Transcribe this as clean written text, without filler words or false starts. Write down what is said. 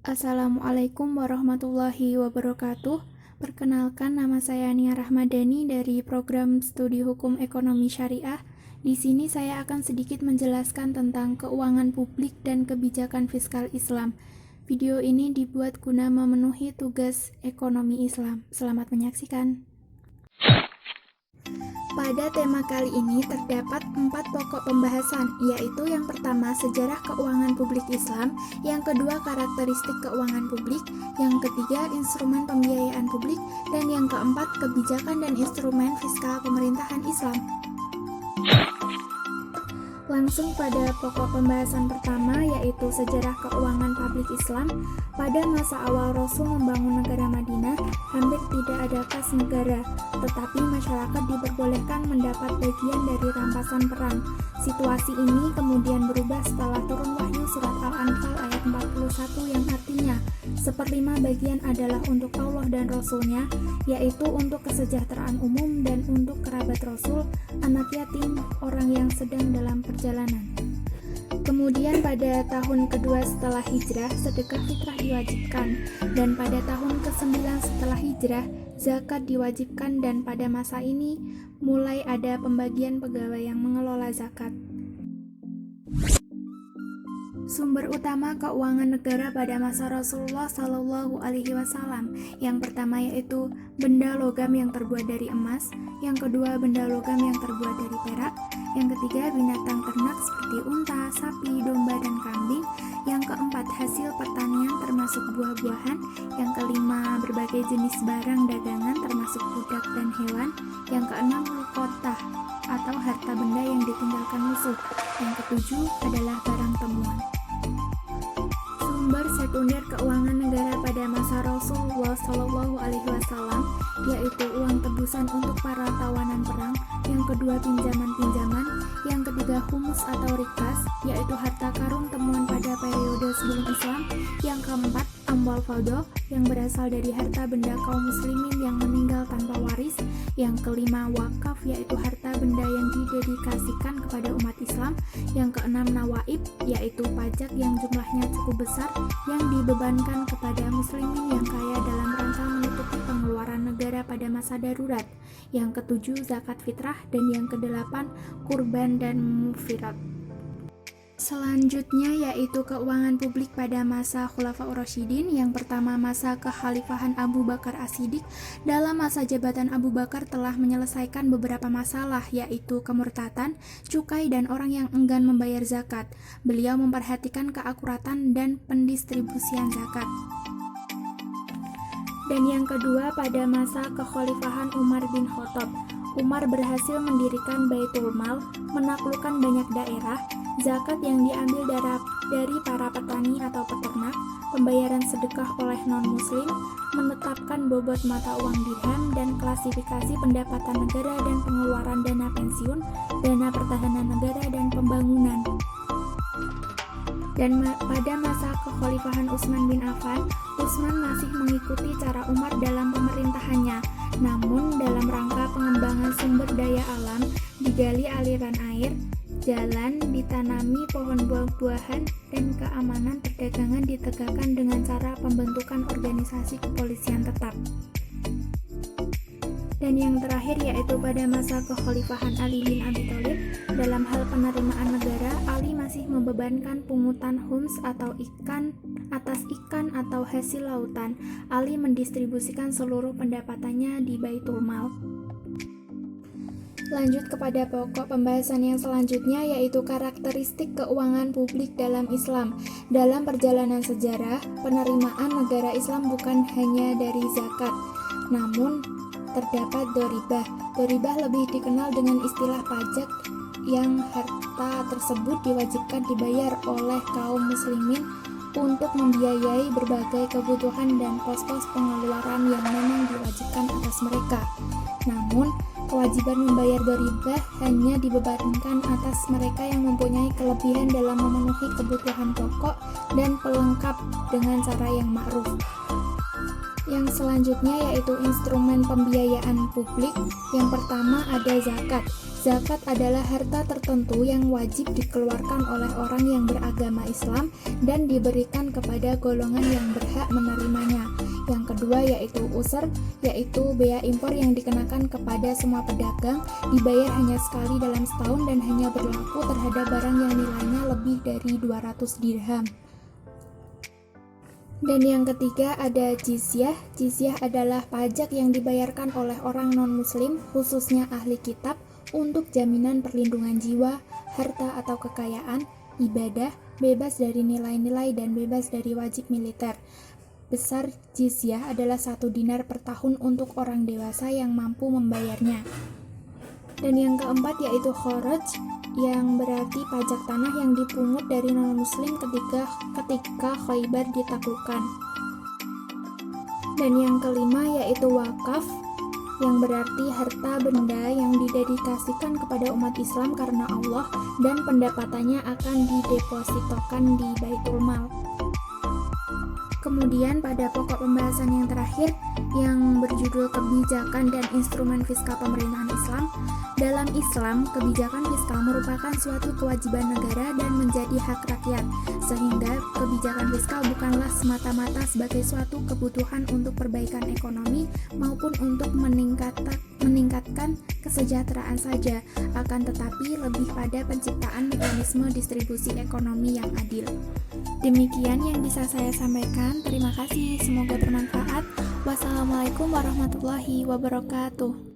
Assalamualaikum warahmatullahi wabarakatuh. Perkenalkan, nama saya Nia Rahmadani dari Program Studi Hukum Ekonomi Syariah. Di sini saya akan sedikit menjelaskan tentang keuangan publik dan kebijakan fiskal Islam. Video ini dibuat guna memenuhi tugas ekonomi Islam. Selamat menyaksikan. Pada tema kali ini terdapat 4 pokok pembahasan, yaitu yang pertama sejarah keuangan publik Islam, yang kedua karakteristik keuangan publik, yang ketiga instrumen pembiayaan publik, dan yang keempat kebijakan dan instrumen fiskal pemerintahan Islam. Langsung pada pokok pembahasan pertama, yaitu sejarah keuangan publik Islam. Pada masa awal Rasul membangun negara Madinah, hampir tidak ada kas negara, tetapi masyarakat diperbolehkan mendapat bagian dari rampasan perang. Situasi ini kemudian berubah setelah turun wahyu surat Al-Anfal ayat 41 yang artinya, 1/5 bagian adalah untuk Allah dan Rasul-Nya, yaitu untuk kesejahteraan umum dan untuk kerabat Rasul, anak yatim, orang yang sedang dalam perjalanan. Kemudian pada tahun kedua setelah hijrah, sedekah fitrah diwajibkan, dan pada tahun ke-9 setelah hijrah, zakat diwajibkan, dan pada masa ini mulai ada pembagian pegawai yang mengelola zakat. Sumber utama keuangan negara pada masa Rasulullah Shallallahu Alaihi Wasallam, yang pertama yaitu benda logam yang terbuat dari emas, yang kedua benda logam yang terbuat dari perak, yang ketiga binatang ternak seperti unta, sapi, domba, dan kambing, yang keempat hasil pertanian termasuk buah-buahan, yang kelima berbagai jenis barang dagangan termasuk budak dan hewan, yang keenam luqotah atau harta benda yang ditinggalkan musuh, yang ketujuh adalah barang temuan. Sumber sekunder keuangan negara pada masa Rasulullah Shallallahu Alaihi Wasallam yaitu uang tebusan untuk para tawanan perang, yang kedua pinjaman-pinjaman, yang ketiga humus atau rikas yaitu harta karun temuan pada periode sebelum Islam, yang keempat amwal fadhah yang berasal dari harta benda kaum muslimin yang meninggal tanpa waris, yang kelima wakaf yaitu harta benda yang didedikasikan kepada umat Islam, yang keenam nawaib yaitu pajak yang jumlahnya cukup besar yang dibebankan kepada muslimin yang kaya dalam rangka menutupi pengeluaran negara pada masa darurat, yang ketujuh zakat fitrah, dan yang kedelapan kurban dan mufirat. Selanjutnya yaitu keuangan publik pada masa Khulafaur Rasyidin. Yang pertama masa kekhalifahan Abu Bakar As-Siddiq. Dalam masa jabatan Abu Bakar telah menyelesaikan beberapa masalah yaitu kemurtadan, cukai, dan orang yang enggan membayar zakat. Beliau memperhatikan keakuratan dan pendistribusian zakat. Dan yang kedua pada masa kekhalifahan Umar bin Khattab. Umar berhasil mendirikan Baitul Mal, menaklukkan banyak daerah, zakat yang diambil dari para petani atau peternak, pembayaran sedekah oleh non-muslim, menetapkan bobot mata uang dirham, dan klasifikasi pendapatan negara dan pengeluaran dana pensiun, dana pertahanan negara, dan pembangunan. Dan pada masa kekhalifahan Utsman bin Affan, Utsman masih mengikuti cara Umar dalam pemerintahannya, namun dalam rangka pengembangan sumber daya alam, digali aliran air, jalan, ditanami pohon buah-buahan, dan keamanan perdagangan ditegakkan dengan cara pembentukan organisasi kepolisian tetap. Dan yang terakhir yaitu pada masa kekhalifahan Ali bin Abi Thalib, dalam hal penerimaan negara, Ali masih membebankan pungutan khums atau ikan atas ikan atau hasil lautan. Ali mendistribusikan seluruh pendapatannya di Baitul Mal. Lanjut kepada pokok pembahasan yang selanjutnya yaitu karakteristik keuangan publik dalam Islam. Dalam perjalanan sejarah, penerimaan negara Islam bukan hanya dari zakat, namun terdapat doribah. Doribah lebih dikenal dengan istilah pajak yang harta tersebut diwajibkan dibayar oleh kaum muslimin untuk membiayai berbagai kebutuhan dan pos-pos pengeluaran yang memang diwajibkan atas mereka. Namun, kewajiban membayar doribah hanya dibebankan atas mereka yang mempunyai kelebihan dalam memenuhi kebutuhan pokok dan pelengkap dengan cara yang ma'ruf. Yang selanjutnya yaitu instrumen pembiayaan publik. Yang pertama ada zakat. Zakat adalah harta tertentu yang wajib dikeluarkan oleh orang yang beragama Islam dan diberikan kepada golongan yang berhak menerimanya. Yang kedua yaitu usr, yaitu bea impor yang dikenakan kepada semua pedagang, dibayar hanya sekali dalam setahun dan hanya berlaku terhadap barang yang nilainya lebih dari 200 dirham. Dan yang ketiga ada jizyah. Jizyah adalah pajak yang dibayarkan oleh orang non-muslim, khususnya ahli kitab, untuk jaminan perlindungan jiwa, harta atau kekayaan, ibadah, bebas dari nilai-nilai dan bebas dari wajib militer. Besar jizyah adalah 1 dinar per tahun untuk orang dewasa yang mampu membayarnya. Dan yang keempat yaitu kharaj, yang berarti pajak tanah yang dipungut dari non-muslim ketika Khaybar ditaklukkan. Dan yang kelima yaitu wakaf, yang berarti harta benda yang didedikasikan kepada umat Islam karena Allah dan pendapatannya akan didepositokan di Baitul Mal. Kemudian pada pokok pembahasan yang terakhir yang berjudul kebijakan dan instrumen fiskal pemerintahan Islam. Dalam Islam, kebijakan fiskal merupakan suatu kewajiban negara dan menjadi hak rakyat, sehingga kebijakan fiskal bukanlah semata-mata sebagai suatu kebutuhan untuk perbaikan ekonomi maupun untuk meningkatkan kesejahteraan saja, akan tetapi lebih pada penciptaan mekanisme distribusi ekonomi yang adil. Demikian yang bisa saya sampaikan. Terima kasih, semoga bermanfaat. Wassalamualaikum warahmatullahi wabarakatuh.